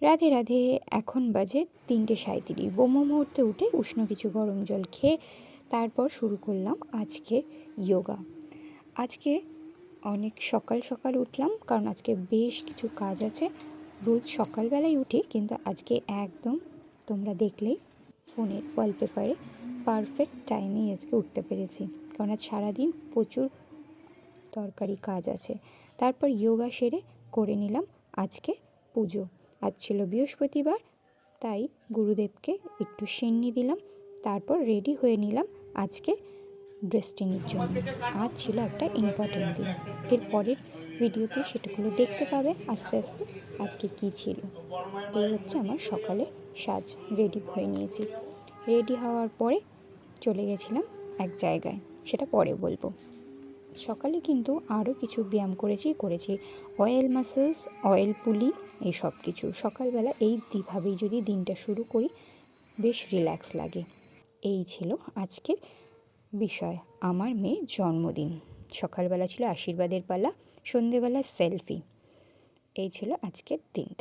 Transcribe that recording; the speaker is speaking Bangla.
রাধে রাধে। এখন বাজে 3:37। ব্রহ্ম মুহূর্তে উঠে উষ্ণ কিছু গরম জল খেয়ে তারপর শুরু করলাম আজকে যোগা। আজকে অনেক সকাল সকাল উঠলাম, কারণ আজকে বেশ কিছু কাজ আছে। রোজ সকালবেলায় উঠি, কিন্তু আজকে একদম তোমরা দেখলেই ফোনের ওয়ালপেপারে পারফেক্ট টাইমেই আজকে উঠতে পেরেছি, কারণ আজ সারাদিন প্রচুর দরকারি কাজ আছে। তারপর যোগা সেরে করে নিলাম আজকে পুজো। আজ ছিল বৃহস্পতিবার, তাই গুরুদেবকে একটু সিন্নি দিলাম। তারপর রেডি হয়ে নিলাম আজকে ডেস্টিনির জন্য। আজ ছিল একটা ইম্পর্টেন্ট দিন। এর পরের ভিডিওতে সেটাগুলো দেখতে পাবে আস্তে আস্তে আজকে কি ছিল। এই হচ্ছে আমার সকালে সাজ। রেডি হয়ে নিয়েছি। রেডি হওয়ার পরে চলে গেছিলাম এক জায়গায়, সেটা পরে বলবো। সকালে কিন্তু আরও কিছু ব্যায়াম করেছি অয়েল মাসাজ, অয়েল পুলি, এই সব কিছু। সকালবেলা এইভাবেই যদি দিনটা শুরু করি বেশ রিল্যাক্স লাগে। এই ছিল আজকের বিষয়। আমার মেয়ের জন্মদিন। সকালবেলা ছিল আশীর্বাদের পালা, সন্ধেবেলা সেলফি। এই ছিল আজকের দিনটা।